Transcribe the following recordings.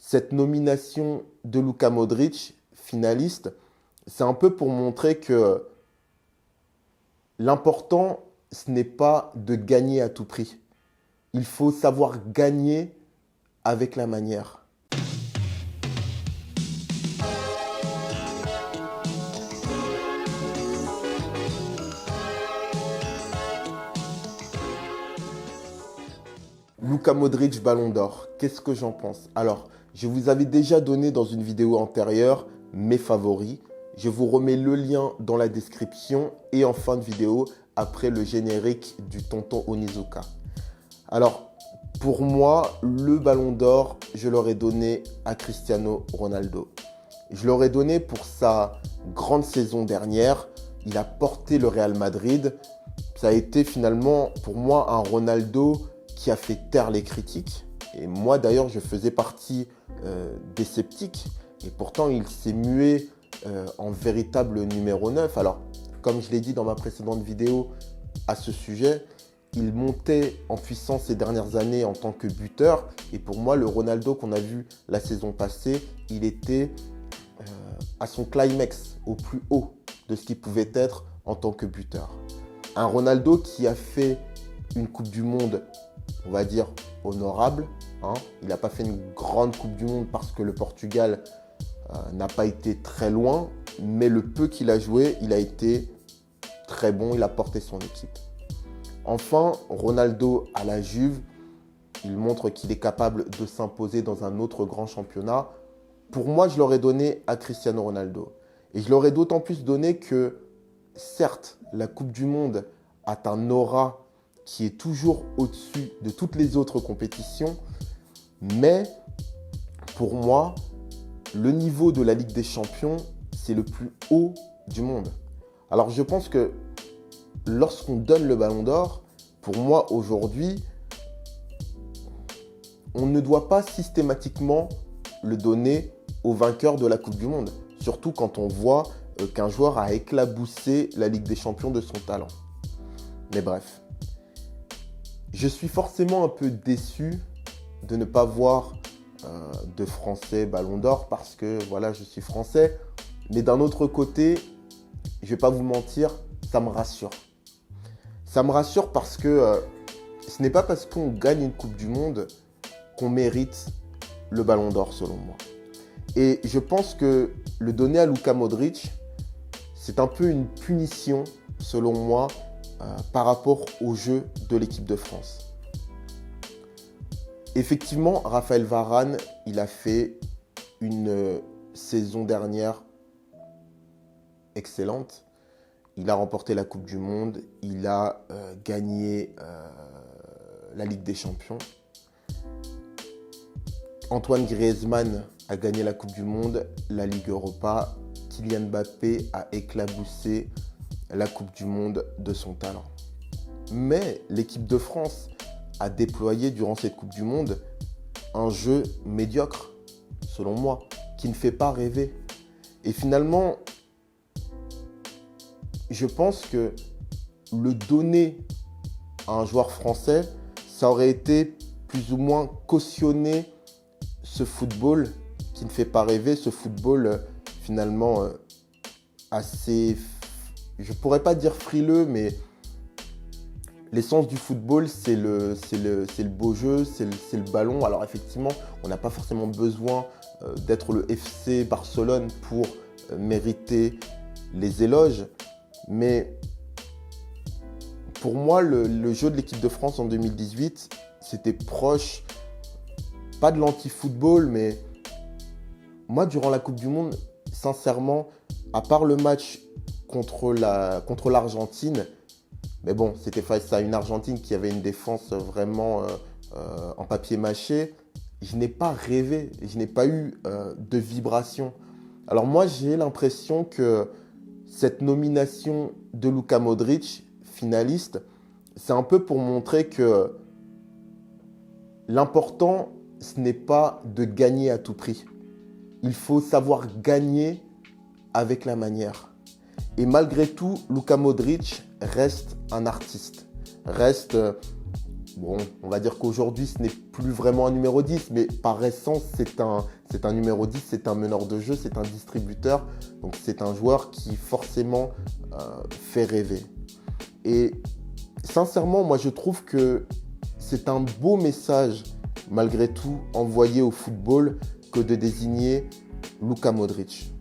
cette nomination de Luka Modric, finaliste, c'est un peu pour montrer que l'important, ce n'est pas de gagner à tout prix. Il faut savoir gagner avec la manière. Luka Modric, Ballon d'Or, qu'est-ce que j'en pense? Alors, je vous avais déjà donné dans une vidéo antérieure mes favoris. Je vous remets le lien dans la description et en fin de vidéo, après le générique du tonton Onizuka. Alors, pour moi, le Ballon d'Or, je l'aurais donné à Cristiano Ronaldo. Je l'aurais donné pour sa grande saison dernière. Il a porté le Real Madrid. Ça a été finalement, pour moi, un Ronaldo qui a fait taire les critiques. Et moi, d'ailleurs, je faisais partie des sceptiques. Et pourtant, il s'est mué en véritable numéro 9. Alors, comme je l'ai dit dans ma précédente vidéo à ce sujet, il montait en puissance ces dernières années en tant que buteur. Et pour moi, le Ronaldo qu'on a vu la saison passée, il était à son climax, au plus haut de ce qu'il pouvait être en tant que buteur. Un Ronaldo qui a fait une Coupe du Monde, on va dire, honorable. Il n'a pas fait une grande Coupe du Monde parce que le Portugal n'a pas été très loin. Mais le peu qu'il a joué, il a été très bon. Il a porté son équipe. Enfin, Ronaldo à la Juve, il montre qu'il est capable de s'imposer dans un autre grand championnat. Pour moi, je l'aurais donné à Cristiano Ronaldo. Et je l'aurais d'autant plus donné que, certes, la Coupe du Monde a un aura qui est toujours au-dessus de toutes les autres compétitions. Mais pour moi, le niveau de la Ligue des Champions, c'est le plus haut du monde. Alors je pense que lorsqu'on donne le Ballon d'Or, pour moi aujourd'hui, on ne doit pas systématiquement le donner au vainqueur de la Coupe du Monde. Surtout quand on voit qu'un joueur a éclaboussé la Ligue des Champions de son talent. Mais bref, je suis forcément un peu déçu de ne pas voir de Français Ballon d'Or parce que voilà, je suis français. Mais d'un autre côté, je ne vais pas vous mentir, ça me rassure. Ça me rassure parce que ce n'est pas parce qu'on gagne une Coupe du Monde qu'on mérite le Ballon d'Or selon moi. Et je pense que le donner à Luka Modric, c'est un peu une punition selon moi par rapport au jeu de l'équipe de France. Effectivement, Raphaël Varane, il a fait une saison dernière excellente. Il a remporté la Coupe du Monde, il a gagné la Ligue des Champions. Antoine Griezmann a gagné la Coupe du Monde, la Ligue Europa. Kylian Mbappé a éclaboussé la Coupe du Monde de son talent. Mais l'équipe de France a déployé durant cette Coupe du Monde un jeu médiocre, selon moi, qui ne fait pas rêver. Et finalement, je pense que le donner à un joueur français, ça aurait été plus ou moins cautionner ce football qui ne fait pas rêver, ce football finalement assez, je pourrais pas dire frileux, mais l'essence du football, c'est le beau jeu, c'est le ballon. Alors effectivement, on n'a pas forcément besoin d'être le FC Barcelone pour mériter les éloges. Mais pour moi, le jeu de l'équipe de France en 2018, c'était proche, pas de l'anti-football, mais moi, durant la Coupe du Monde, sincèrement, à part le match contre l'Argentine, mais bon, c'était face à une Argentine qui avait une défense vraiment en papier mâché, je n'ai pas rêvé, je n'ai pas eu de vibration. Alors moi, j'ai l'impression que cette nomination de Luka Modric, finaliste, c'est un peu pour montrer que l'important, ce n'est pas de gagner à tout prix. Il faut savoir gagner avec la manière. Et malgré tout, Luka Modric reste un artiste, reste Bon, on va dire qu'aujourd'hui, ce n'est plus vraiment un numéro 10, mais par essence, c'est un numéro 10, c'est un meneur de jeu, c'est un distributeur. Donc, c'est un joueur qui forcément fait rêver. Et sincèrement, moi, je trouve que c'est un beau message, malgré tout, envoyé au football que de désigner Luka Modric.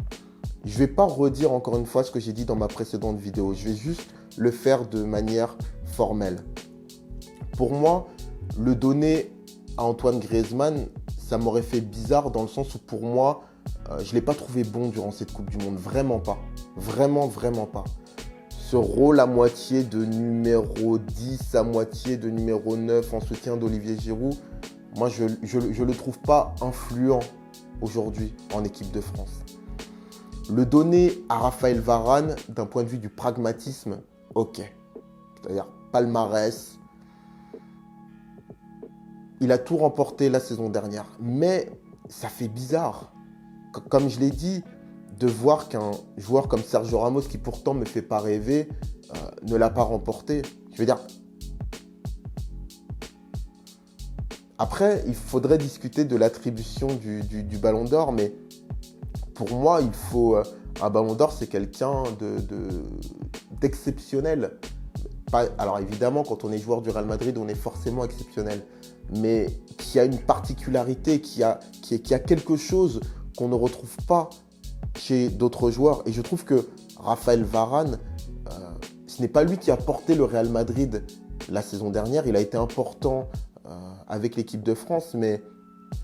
Je ne vais pas redire encore une fois ce que j'ai dit dans ma précédente vidéo. Je vais juste le faire de manière formelle. Pour moi, le donner à Antoine Griezmann, ça m'aurait fait bizarre dans le sens où pour moi, je ne l'ai pas trouvé bon durant cette Coupe du Monde. Vraiment pas. Vraiment, vraiment pas. Ce rôle à moitié de numéro 10, à moitié de numéro 9 en soutien d'Olivier Giroud, moi, je ne le trouve pas influent aujourd'hui en équipe de France. Le donner à Raphaël Varane, d'un point de vue du pragmatisme, ok. C'est-à-dire palmarès. Il a tout remporté la saison dernière. Mais ça fait bizarre. Comme je l'ai dit, de voir qu'un joueur comme Sergio Ramos, qui pourtant me fait pas rêver, ne l'a pas remporté. Je veux dire... Après, il faudrait discuter de l'attribution du Ballon d'Or, mais pour moi, il faut... un Ballon d'Or, c'est quelqu'un d'exceptionnel. Alors évidemment, quand on est joueur du Real Madrid, on est forcément exceptionnel. Mais qui a une particularité, qui a quelque chose qu'on ne retrouve pas chez d'autres joueurs. Et je trouve que Raphaël Varane, ce n'est pas lui qui a porté le Real Madrid la saison dernière. Il a été important avec l'équipe de France, mais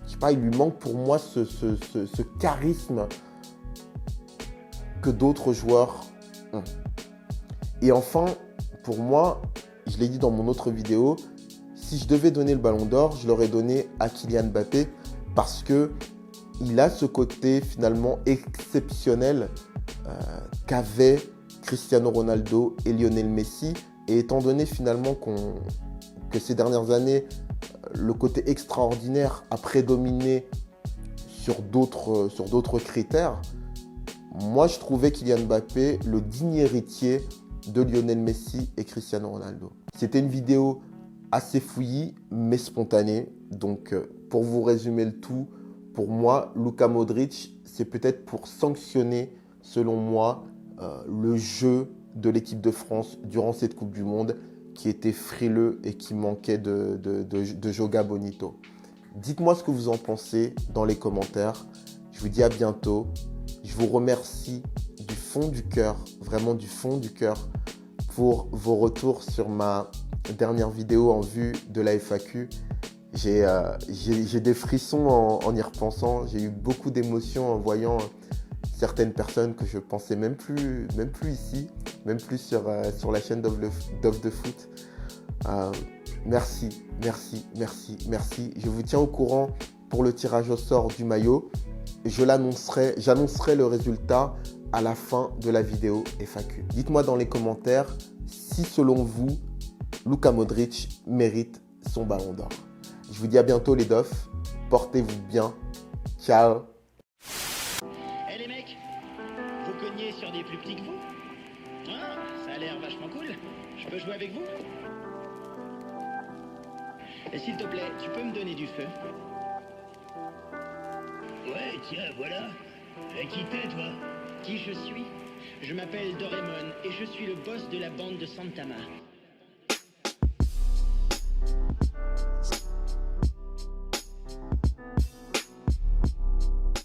je sais pas, il lui manque pour moi ce charisme que d'autres joueurs ont. Et enfin, pour moi, je l'ai dit dans mon autre vidéo, si je devais donner le Ballon d'Or, je l'aurais donné à Kylian Mbappé parce que il a ce côté finalement exceptionnel qu'avaient Cristiano Ronaldo et Lionel Messi. Et étant donné finalement que ces dernières années, le côté extraordinaire a prédominé sur d'autres critères, moi je trouvais Kylian Mbappé le digne héritier de Lionel Messi et Cristiano Ronaldo. C'était une vidéo assez fouillie mais spontanée. Donc pour vous résumer le tout, pour moi, Luka Modric, c'est peut-être pour sanctionner, selon moi, le jeu de l'équipe de France durant cette Coupe du Monde qui était frileux et qui manquait de Joga Bonito. Dites-moi ce que vous en pensez dans les commentaires. Je vous dis à bientôt. Je vous remercie du fond du cœur, vraiment du fond du cœur, pour vos retours sur ma dernière vidéo en vue de la FAQ. J'ai des frissons en y repensant. J'ai eu beaucoup d'émotions en voyant certaines personnes que je pensais même plus ici, même plus sur la chaîne d'Off the Foot. Merci. Je vous tiens au courant pour le tirage au sort du maillot. J'annoncerai le résultat à la fin de la vidéo FAQ. Dites-moi dans les commentaires si selon vous, Luka Modric mérite son Ballon d'Or. Je vous dis à bientôt les dofs. Portez-vous bien. Ciao. Eh les mecs, vous cognez sur des plus petits que vous? Hein? Ça a l'air vachement cool. Je peux jouer avec vous? Et s'il te plaît, tu peux me donner du feu? Ouais, tiens, voilà. Qui t'es, toi? Qui je suis? Je m'appelle Doraemon et je suis le boss de la bande de Santama.